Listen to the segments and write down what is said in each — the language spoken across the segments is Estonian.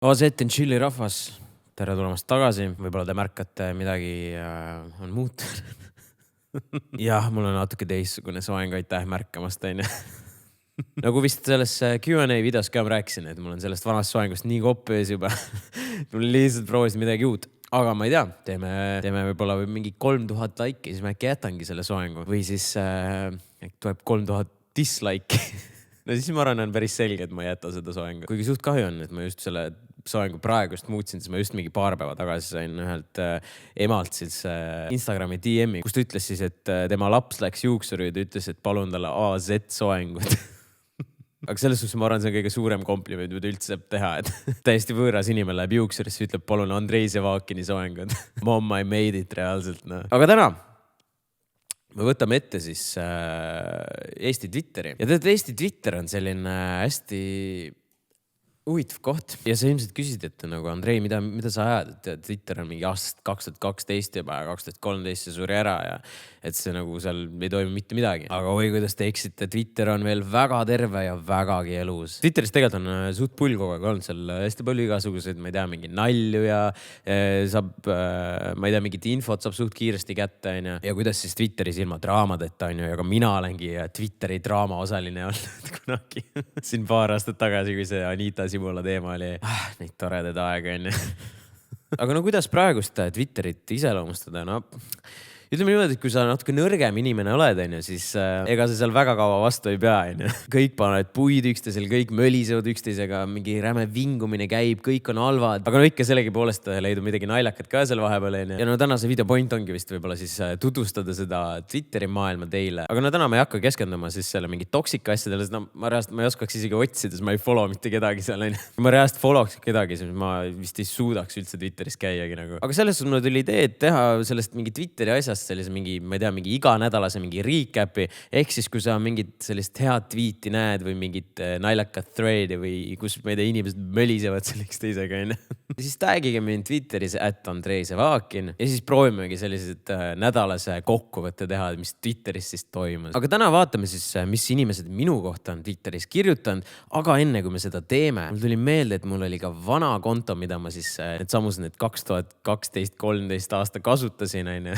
Oset and Chilli rahvas, tere tulemast tagasi. Võib-olla te märkate midagi on muutunud. Jah, mul on natuke teistsugune soeng, aitäh märkamast, on ju. Nagu vist selles Q&A videos ka ma rääkisin, et mul on sellest vanast soengust nii kopp ees juba. Mul lihtsalt proovisin midagi uut. Aga ma ei tea, teeme võib-olla mingi 3000 laiki, siis ma äkki jätangi selle soengu. Või siis tuleb 3000 dislike'i. No siis ma arvan, on päris selge, et ma ei jäta seda soengu. Kuigi suht kahju on, et ma just selle soengu praegust muutsin, siis ma just mingi paar päeva tagasi sain ühelt emalt siis Instagrami DM-i, kus ta ütles siis, et tema laps läks juuksuri ja ta ütles, et palun talle AZ soengut. Aga selles suhtes ma arvan, see on kõige suurem kompliment, mida üldse saab teha, et täiesti võõras inimene läheb juuksurisse, ütleb palun Andrei Sevakini soengud. Mom, I made it reaalselt. No. Aga täna me võtame ette siis Eesti Twitteri. Ja tead, Eesti Twitter on selline hästi huvitav koht. Ja sa ilmselt küsid, et nagu Andrei, mida sa ajad? Et Twitter on mingi aastast 2012 juba ja 2013 see suri ära ja et see nagu seal ei toimu mitte midagi. Aga oi, kuidas te eksite, Twitter on veel väga terve ja vägagi elus. Twitteris tegelikult on suht pull kogu aeg olnud seal hästi palju igasuguseid, ma ei tea, mingi nalju ja saab, ma ei tea, mingit infot saab suht kiiresti kätte. Ja kuidas siis Twitteris ilma draamadeta on ju, ja ka mina olengi Twitteri draama osaline olnud kunagi. Siin paar aastat tagasi, kui see Anita Simula teema oli. Neid toredaid aega on ju. Aga no kuidas praegust Twitterit iseloomustada? No, ütleme niimoodi, et kui sa natuke nõrgem inimene oled, siis ega sa seal väga kaua vastu ei pea. Kõik panevad puid üksteisel, kõik mölisevad üksteisega, mingi räme vingumine käib, kõik on halvad. Aga no ikka sellegi poolest leidub midagi naljakat ka seal vahepeal. Ja no tänase video point ongi vist võib-olla siis tutvustada seda Twitteri maailma teile. Aga no täna ma ei hakka keskenduma siis selle mingi toksika asjadele, sest no, ma ei oskaks isegi otsida, siis ma ei follow mitte kedagi seal. Kui ma reaalselt followks kedagi, siis ma vist ei suudaks üldse Twitteris käiagi nagu. Aga selles suhtes mul tuli idee teha sellest mingi Twitteri asjast sellise mingi, ma ei tea, mingi iganädalase mingi recapi. Ehk siis, kui sa mingit sellist head tweeti näed või mingit naljakat threadi või kus ma ei tea, inimesed mölisevad selleks teisega. Siis tagige mind Twitteris @Andrei Sevakin ja siis proovimegi sellised nädalase kokkuvõtte teha, mis Twitteris siis toimus. Aga täna vaatame siis, mis inimesed minu kohta on Twitteris kirjutanud. Aga enne kui me seda teeme, mul tuli meelde, et mul oli ka vana konto, mida ma siis need 2012-13 aasta kasutasin.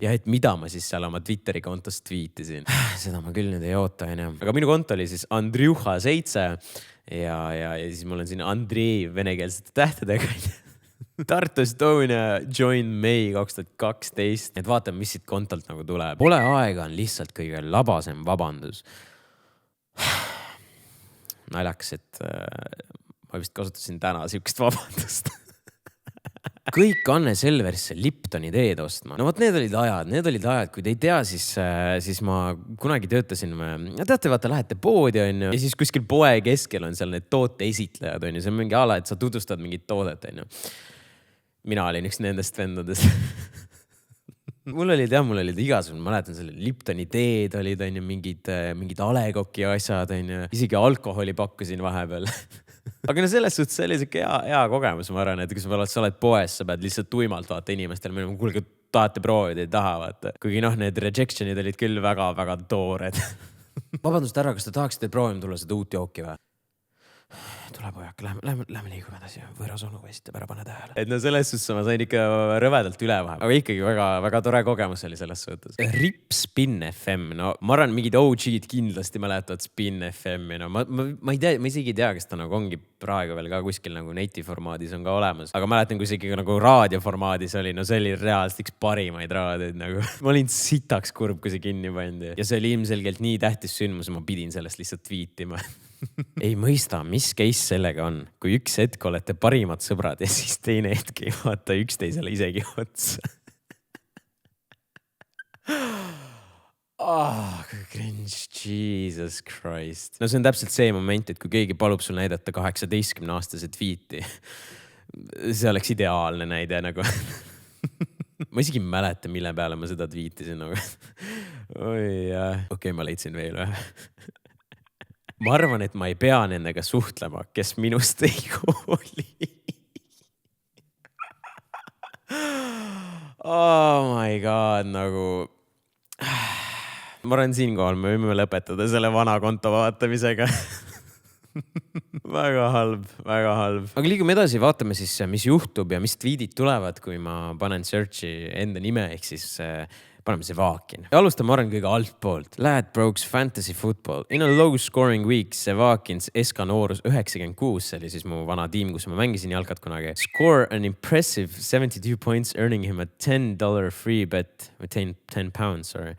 Ja et mida ma siis seal oma Twitteri kontost tweetisin. Seda ma küll nüüd ei oota. Aga minu konto oli siis Andriuha7 ja siis mul on siin Andrei venekeelsete tähtedega. Tartu Estonia join May 2012. Et vaatame, mis siit kontolt nagu tuleb. Pole aega on lihtsalt kõige labasem vabandus. Naljaks, et ma vist kasutasin täna siukest vabandust. Kõik Anne Selverisse Liptoni teed ostma. No vot, need olid ajad, kui te ei tea, siis ma kunagi töötasin. Teate, vaata, lähete poodi on ju, ja siis kuskil poe keskel on seal need toote esitlejad on ju. See on mingi ala, et sa tutvustad mingit toodet on ju. Mina olin üks nendest vendadest. Mul olid igasugune, ma mäletan selle Liptoni teed olid on ju, mingid alekoki asjad on ju, isegi alkoholi pakkusin vahepeal. Aga no selles suhtes see oli siuke hea kogemus, ma arvan, et kui sa oled poes, sa pead lihtsalt tuimalt vaata inimestele, kuulge, tahate proovida, ei taha vaata. Kuigi noh, need rejectionid olid küll väga-väga toored. Vabandust ära, kas te tahaksite proovima tulla seda uut jooki või? Tule pojak, lähme liigume edasi. Võõras onu esitab ära, pane tähele. Et no selles suhtes ma sain ikka rõvedalt üle vahe. Aga ikkagi väga tore kogemus oli selles suhtes. RIP Spin FM. No ma arvan, mingid OG-d kindlasti mäletavad Spin FM-i. No, ma ei tea, ma isegi ei tea, kas ta nagu ongi praegu veel ka kuskil nagu netiformaadis on ka olemas. Aga mäletan, kui see ikkagi nagu raadioformaadis oli, no see oli reaalselt üks parimaid raadioid nagu. Ma olin sitaks kurb, kui see kinni pandi. Ja see oli ilmselgelt nii tähtis sündmus, ma pidin sellest lihtsalt tweetima. Ei mõista, mis case sellega on, kui üks hetk olete parimad sõbrad ja siis teine hetk ei vaata üksteisele isegi otsa. Cringe, Jesus Christ. No see on täpselt see moment, et kui keegi palub sul näidata 18-aastase tweeti, see oleks ideaalne näide nagu. Ma isegi ei mäleta, mille peale ma seda tweetisin. Okei, ma leidsin veel ühe. Ma arvan, et ma ei pea nendega suhtlema, kes minust ei hooli. Oh my god, nagu... Ma arvan siinkohal, me võime lõpetada selle vana konto vaatamisega. väga halb, väga halb. Aga liigume edasi, vaatame siis, mis juhtub ja mis tweetid tulevad, kui ma panen search'i enda nime, ehk siis paneme Sevakin. Ja alustame arvan kõige altpoolt. Lad Brokes Fantasy Football. In a low scoring week, Sevakins SK noorus 96, see oli siis mu vana tiim, kus ma mängisin jalkat kunagi. Score an impressive 72 points, earning him a $10 free bet, or 10 pounds, sorry.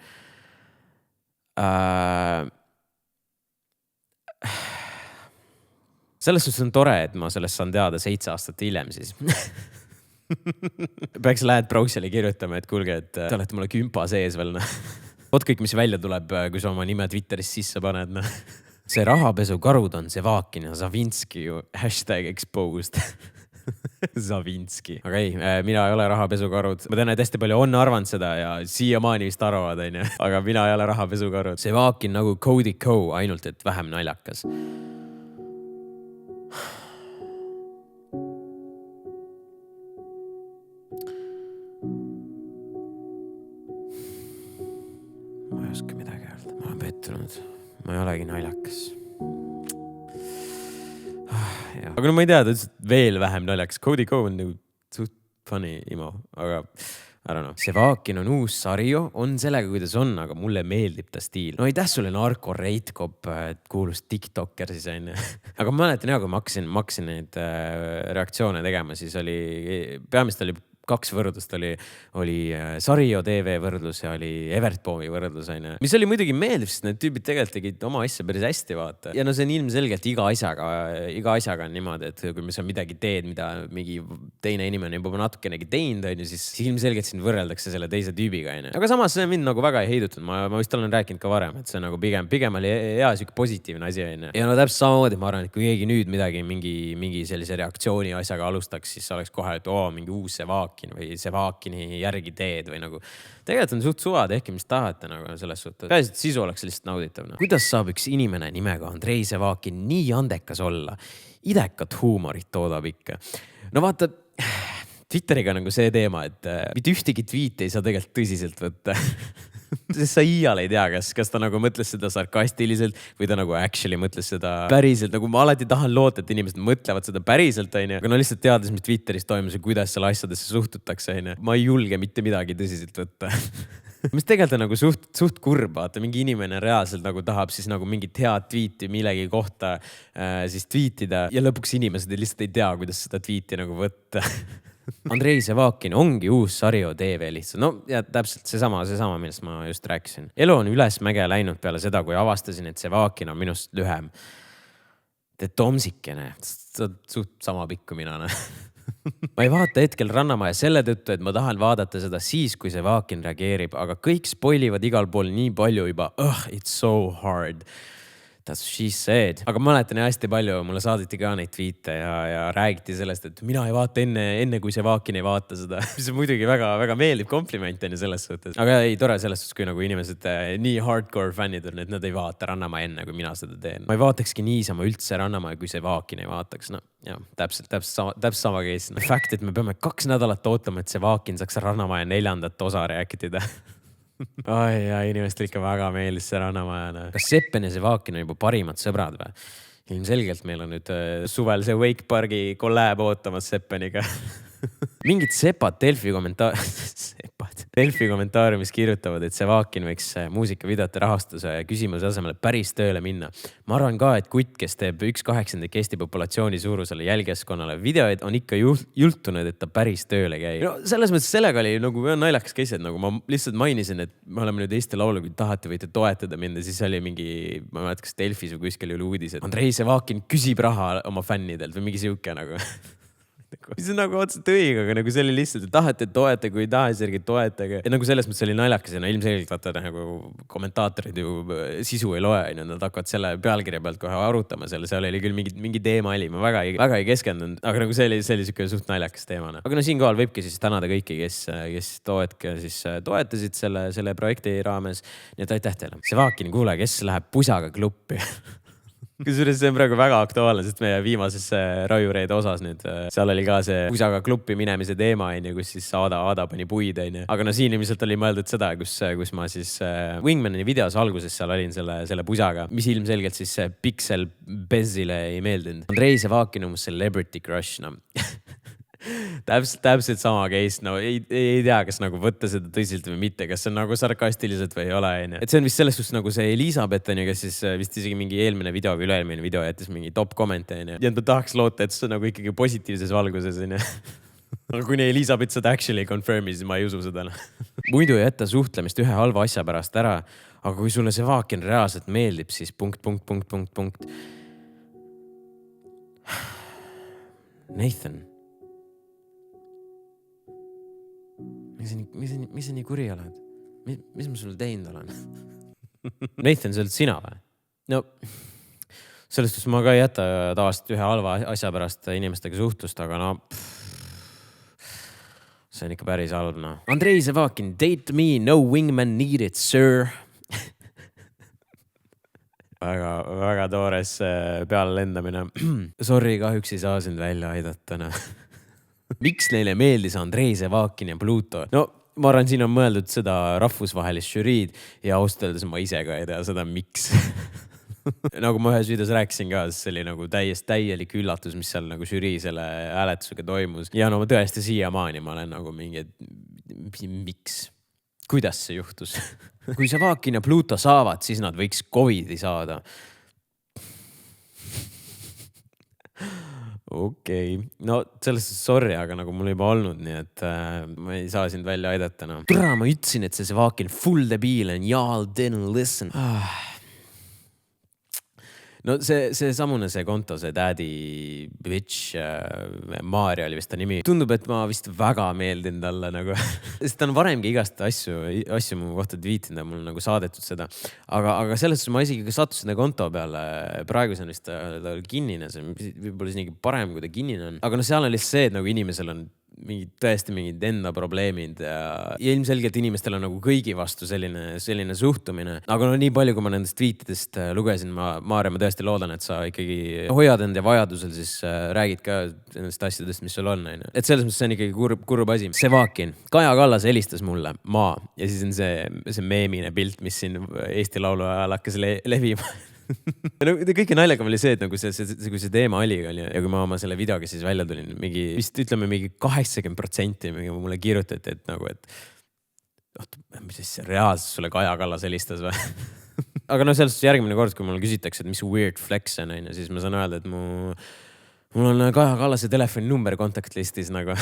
Selles suhtes on tore, et ma sellest saan teada 7 aastat hiljem siis. Peaks Lad Brokesile kirjutama, et kuulge, et te olete mulle kümpa sees veel. Vot kõik, mis välja tuleb, kui sa oma nime Twitteris sisse paned. See rahapesukarud on Sevakin ja Savinski ju #exposed. Savinski. Aga ei, mina ei ole rahapesukarud. Ma tean, et hästi palju on arvanud seda ja siiamaani vist arvad, aga mina ei ole rahapesukarud. Sevakin nagu Cody Co, ainult et vähem naljakas. Ma ei oska midagi öelda. Ma olen pettunud. Ma ei olegi naljakas. Aga no ma ei tea, ta ütles veel vähem naljakas. Cody Co on nagu suht funny imo, aga I don't know. Sevakin on uus Sario, on sellega, kuidas on, aga mulle meeldib ta stiil. No aitäh sulle Narko Reitkop, kuulus TikToker siis on. Aga ma mäletan, kui ma hakkasin neid reaktsioone tegema, siis oli, peamiselt oli 2 võrdlust, oli Sario TV võrdlus ja oli Evertboomi võrdlus. Mis oli muidugi meeldiv, sest need tüübid tegelikult tegid oma asja päris hästi, vaata. Ja no see on ilmselgelt iga asjaga on niimoodi, et kui sa midagi teed, mida mingi teine inimene juba natukenegi teinud, siis ilmselgelt sind võrreldakse selle teise tüübiga. Aga samas see mind nagu väga ei heidutud. Ma vist olen rääkinud ka varem, et see nagu pigem oli hea siuke positiivne asi. Ja no täpselt samamoodi ma arvan, et kui keegi nüüd midagi mingi sellise reaktsiooni asjaga alustaks, siis oleks kohe, et mingi uus Sevak või Sevakini järgi teed või nagu. Tegelikult on suht suva, tehke mis tahate nagu selles suhtes. Pääsi, et sisu oleks lihtsalt nauditav. Kuidas saab üks inimene nimega Andrei Sevakin nii andekas olla? Idekat huumorit toodab ikka. No vaata, Twitteriga nagu see teema, et mitte ühtegi tweeti ei saa tegelikult tõsiselt võtta. Sest sa iial ei tea, kas ta nagu mõtles seda sarkastiliselt või ta nagu actually mõtles seda päriselt. Nagu ma alati tahan loota, et inimesed mõtlevad seda päriselt. Aga no lihtsalt teades, mis Twitteris toimus ja kuidas selle asjadesse suhtutakse. Ma ei julge mitte midagi tõsiselt võtta. Mis tegelikult on nagu suht kurb, vaata. Mingi inimene reaalselt nagu tahab siis nagu mingit head tweeti millegi kohta siis tweetida ja lõpuks inimesed lihtsalt ei tea, kuidas seda tweeti nagu võtta. Andrei Sevakin ongi uus Sario TV lihtsalt. No ja täpselt seesama, millest ma just rääkisin. Elu on üles mäge läinud peale seda, kui avastasin, et Sevakin on minust lühem. Te tomsikene. Suht sama pikku mina. Ma ei vaata hetkel Rannamaja selle tõttu, et ma tahan vaadata seda siis, kui Sevakin reageerib, aga kõik spoilivad igal pool nii palju juba. It's so hard. That's what she said. Aga ma mäletan hästi palju, mulle saadeti ka neid tweete ja räägiti sellest, et mina ei vaata enne kui Sevakin ei vaata seda. Mis on muidugi väga, väga meeldib kompliment selles suhtes. Aga ei tore selles suhtes, kui nagu inimesed nii hardcore fännid on, et nad ei vaata Rannamaja enne, kui mina seda teen. Ma ei vaatakski niisama üldse Rannamaja, kui Sevakin ei vaataks. No jah, täpselt sama case. Fact, et me peame 2 nädalat ootama, et Sevakin saaks Rannamaja 4. osa rääkida. Inimestel ikka väga meeldis see Rannamaja. Kas Seppen ja Sevakin on juba parimad sõbrad või? Ilmselgelt meil on nüüd suvel see Wake Parki collab ootamas Seppeniga. Mingid sepad Delfi kommentaariumis kirjutavad, et Sevakin võiks muusikavideote rahastuse küsimuse asemel päris tööle minna. Ma arvan ka, et kutt, kes teeb 1/8 Eesti populatsiooni suurusele jälgijaskonnale videoid, on ikka jultunud, et ta päris tööle käib. No selles mõttes sellega oli nagu naljakas keised, nagu ma lihtsalt mainisin, et me oleme nüüd Eesti Laulu, kui tahate võite toetada mind ja siis oli mingi, ma ei mäleta, kas Delfis või kuskil oli uudis, et Andrei Sevakin küsib raha oma fännidelt või mingi siuke nagu. See on nagu otseselt õige, aga nagu see oli lihtsalt, et tahate toetage, kui ei taha, siis toetage. Ja nagu selles mõttes oli naljakas ja ilmselgelt vaata nagu kommentaatorid ju sisu ei loe. Nad hakkavad selle pealkirja pealt kohe arutama selle. Seal oli küll mingi teema oli. Ma väga ei keskendunud, aga nagu see oli siuke suht naljakas teemana. Aga no siinkohal võibki siis tänada kõiki, kes toetasid selle projekti raames. Nii et aitäh teile. Sevakin, kuule, kes läheb pusaga kluppi? Kusjuures see on praegu väga aktuaalne, sest meie viimases Raiureede osas nüüd, seal oli ka see pusaga kluppi minemise teema, kus siis Aada pani puid. Aga no siin ilmselt oli mõeldud seda, kus ma siis Wingmani videos alguses seal olin selle pusaga, mis ilmselgelt siis Pixel Bezile ei meeldinud. Andrei Sevakin umbes celebrity crush, no. täpselt sama case, no ei tea, kas nagu võtta seda tõsiselt või mitte, kas see on nagu sarkastiliselt või ei ole. Et see on vist selles suhtes nagu see Elisabeth, kes siis vist isegi mingi eelmine video või üle-eelmine video jättis mingi top kommente. Ja ta tahaks loota, et see on nagu ikkagi positiivses valguses. Aga kuni Elisabeth seda actually confirm'i, siis ma ei usu seda. Muidu ei jätta suhtlemist ühe halva asja pärast ära, aga kui sulle Sevakin reaalselt meeldib, siis ... Nathan. Mis sa nii kuri oled? Mis ma sulle teinud olen? Nathan, see oled sina või? No, sellest ma ka ei jäta tavaliselt ühe halva asja pärast inimestega suhtlust, aga no... See on ikka päris halb, no. Andrei Sevakin, date me, no wingman needed, sir. Väga toores peale lendamine. Sorry, kahjuks ei saa sind välja aidata, no. Miks neile meeldis Andrei Sevakin ja Pluto? No, ma arvan, siin on mõeldud seda rahvusvahelist žüriid ja austeldes ma ise ka ei tea seda, miks. Nagu ma ühes videos rääkisin ka, see oli nagu täielik üllatus, mis seal nagu žürii selle hääletusega toimus. Ja no tõesti siiamaani ma olen nagu mingi, miks? Kuidas see juhtus? Kui Sevakin ja Pluto saavad, siis nad võiks COVID-i saada. Okei. No sellest sorry, aga nagu mul juba olnud, nii et ma ei saa sind välja aidata. No. Tura, ma ütlesin, et see Sevakin full debiil and y'all didn't listen. No see samune see konto, see daddy bitch, Maarja oli vist ta nimi. Tundub, et ma vist väga meeldin talle nagu. Sest ta on varemgi igast asju mu kohta tweetinud ja mul nagu saadetud seda. Aga selles ma isegi sattusin ta konto peale. Praegu see on vist ta kinnine, see võib-olla isegi parem, kui ta kinnine on. Aga no seal on lihtsalt see, et nagu inimesel on tõesti mingid enda probleemid ja ilmselgelt inimestel on nagu kõigi vastu selline suhtumine. Aga no nii palju, kui ma nendest tweetidest lugesin, Maarja, ma tõesti loodan, et sa ikkagi hoiad enda vajadusel, siis räägid ka nendest asjadest, mis sul on. Et selles mõttes see on ikkagi kurb asi. Sevakin, Kaja Kallas helistas mulle, ja siis on see meemine pilt, mis siin Eesti Laulu ajal hakkas levima. Kõige naljakam oli see, et nagu kui see teema oli ja kui ma oma selle videoga siis välja tulin, vist ütleme mingi 80% mulle kirjutati, et nagu, mis siis reaalselt sulle Kaja Kallas helistas või? Aga no sellest järgmine kord, kui mulle küsitakse, et mis weird flex on, siis ma saan öelda, et mul on Kaja Kallase telefoni number kontaktlistis nagu.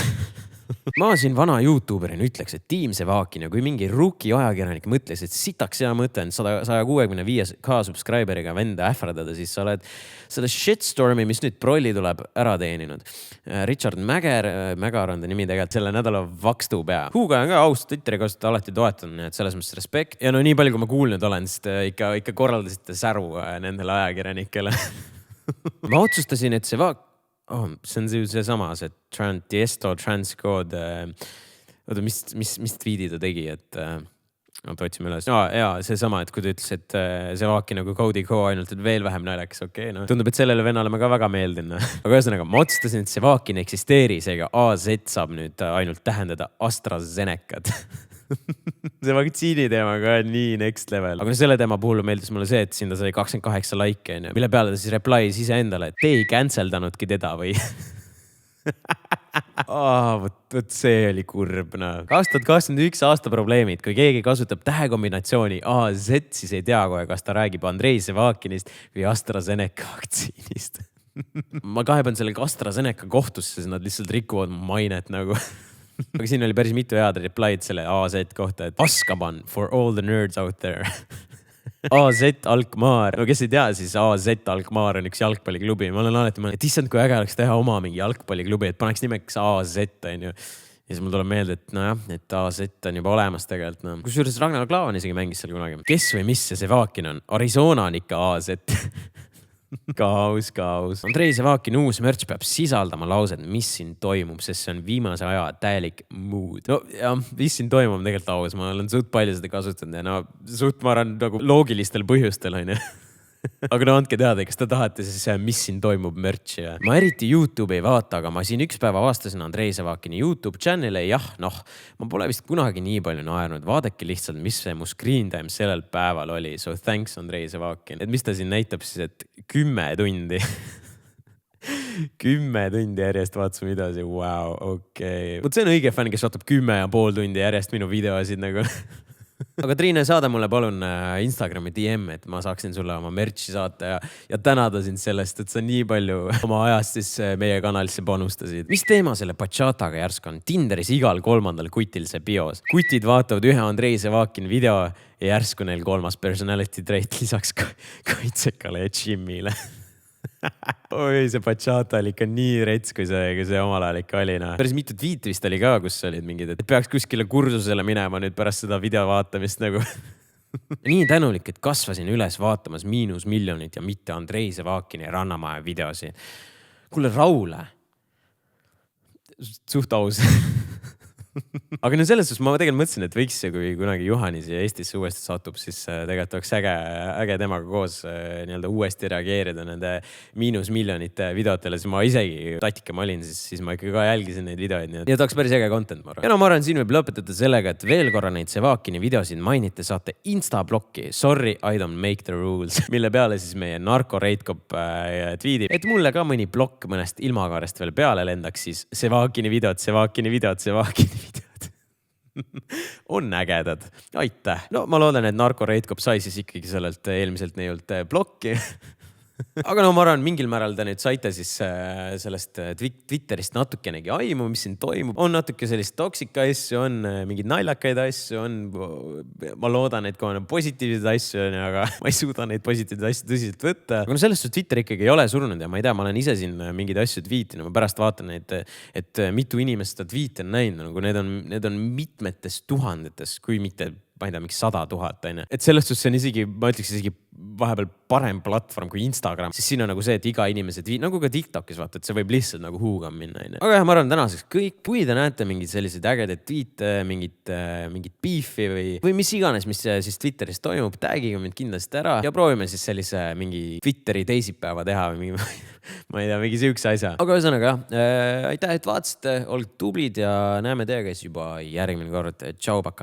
Ma siin vana YouTuberina ütleks, et Team Sevakin ja kui mingi rookie ajakirjanik mõtles, et sitaks hea mõte on 165K subscriberiga venda ähvardada, siis sa oled selle shitstormi, mis nüüd prolli tuleb, ära teeninud. Richard Mägar on ta nimi tegelikult selle nädala vakstu pea. Huuga on ka aus, Twitteri kasutada alati toetanud, et selles mõttes respekt. Ja no nii palju, kui ma kuulnud olen, siis ikka korraldasite säru nendele ajakirjanikele. Ma otsustasin, et see on see sama, see Tiesto Transcode, mis tweedi ta tegi, et otsime üles. See sama, et kui ta ütles, et Sevakin nagu Cody Co ainult, et veel vähem naljakas, okei. No. Tundub, et sellele vennale ma ka väga meeldin. Aga ühesõnaga, ma otsustasin, et Sevakin eksisteeri, seega AZ saab nüüd ainult tähendada AstraZenecat. See vaktsiini teema ka nii next level. Aga selle teema puhul meeldis mulle see, et siin ta sai 28 like, mille peale ta siis replies ise endale, et te ei canceldanudki teda või? Võt see oli kurb. 2021 aasta probleemid, kui keegi kasutab tähekombinatsiooni AZ, siis ei tea kohe, kas ta räägib Andrei Sevakinist või AstraZeneca vaktsiinist. Ma kaheban selle AstraZeneca kohtusse, sest nad lihtsalt rikuvad mainet nagu. Aga siin oli päris mitu head replied selle AZ kohta, et Azkaban for all the nerds out there. AZ Alkmaar. No kes ei tea, siis AZ Alkmaar on üks jalgpalliklubi. Ma olen alati mõelnud, et issand, kui äge oleks teha oma mingi jalgpalliklubi, et paneks nimeks AZ, on ju. Ja siis mul tuleb meelde, et nojah, et AZ on juba olemas tegelikult. No. Kusjuures Ragnar Klavan isegi mängis seal kunagi. Kes või mis see Sevakin on? Arizona on ikka AZ. Kaus. Andrei Sevakin uus merch peab sisaldama laused, mis siin toimub, sest see on viimase aja täielik mood. No ja, mis siin toimub tegelikult aus, ma olen suht palju seda kasutanud ja no suht ma arvan nagu loogilistel põhjustel, on ju. aga no andke teada, kas te tahate siis, mis siin toimub merch'i ja ma eriti YouTube'i ei vaata, aga ma siin üks päev avastasin Andrei Savakini YouTube channel'i. Jah, noh, ma pole vist kunagi nii palju naernud. Vaadake lihtsalt, mis see mu screen time sellel päeval oli. So thanks Andrei Savakin. Et mis ta siin näitab siis, et 10 tundi 10 tundi järjest vaatasin videosid. Wow, okei. Vot see on õige fänn, kes vaatab 10,5 tundi järjest minu videosid nagu. Aga Triine, saada mulle palun Instagrami DM, et ma saaksin sulle oma merch'i saata ja tänada sind sellest, et sa nii palju oma ajast siis meie kanalisse panustasid. Mis teema selle bachataga järsku on? Tinderis igal 3. kutil see bios. Kutid vaatavad ühe Andrei Savakin video ja järsku neil 3. personality trait lisaks kaitsekale ja Jimmile. Oi, see bachata oli ikka nii rets, kui see omal ajal ikka oli. Päris mitu tweet'i vist oli ka, kus olid mingid, et peaks kuskile kursusele minema nüüd pärast seda video vaatamist nagu. Nii tänulik, et kasvasin üles vaatamas -1 miljonit ja mitte Andrei Savakini Rannamaja videosi. Kuule, Raule. Suht aus. Aga no selles suhtes ma tegelikult mõtlesin, et võiks, kui kunagi Juhani siia Eestisse uuesti satub, siis tegelikult oleks äge temaga koos nii-öelda uuesti reageerida nende -1 miljonite videotele. Siis ma isegi tatikam olin, siis ma ikka ka jälgisin neid videoid. Nii et oleks päris äge content, ma arvan. Ja no ma arvan, siin võib lõpetada sellega, et veel korra neid Savakini videosid mainite, saate Insta-blokki. Sorry, I don't make the rules. Mille peale siis meie Narko Reitkop tweetib, et mulle ka mõni blokk mõnest ilmakaarest veel peale lendaks, siis Savakini videod. On ägedad. Aitäh. No ma loodan, et Narko Reitkop sai siis ikkagi sellelt eelmiselt neiult blokki. Aga no ma arvan, mingil määral te nüüd saite siis sellest Twitterist natukenegi aimu, mis siin toimub. On natuke sellist toksika asju, on mingid naljakaid asju, ma loodan, et kohe on positiivseid asju, aga ma ei suuda neid positiivseid asju tõsiselt võtta. Aga no sellest Twitter ikkagi ei ole surnud ja ma ei tea, ma olen ise siin mingeid asju tweetinud. Ma pärast vaatan neid, et mitu inimest seda tweeti on näinud. Nagu need on mitmetes tuhandetes, kui mitte, ma ei tea, miks 100 000. Et sellest suhtes on isegi, ma ütleks isegi vahepeal parem platvorm kui Instagram, siis siin on nagu see, et iga inimese tweet, nagu ka TikTokis vaata, et see võib lihtsalt nagu huugam minna. Aga jah, ma arvan tänaseks kõik, kui te näete mingid sellised ägedad tweete, mingid beefi või mis iganes, mis siis Twitteris toimub, tagige mind kindlasti ära ja proovime siis sellise mingi Twitteri teisipäeva teha või mingi, ma ei tea, mingi sihukese asja. Aga ühesõnaga, aitäh, et vaatasite, olge tublid ja näeme teiega siis juba järgmine kord. Tšau, paka!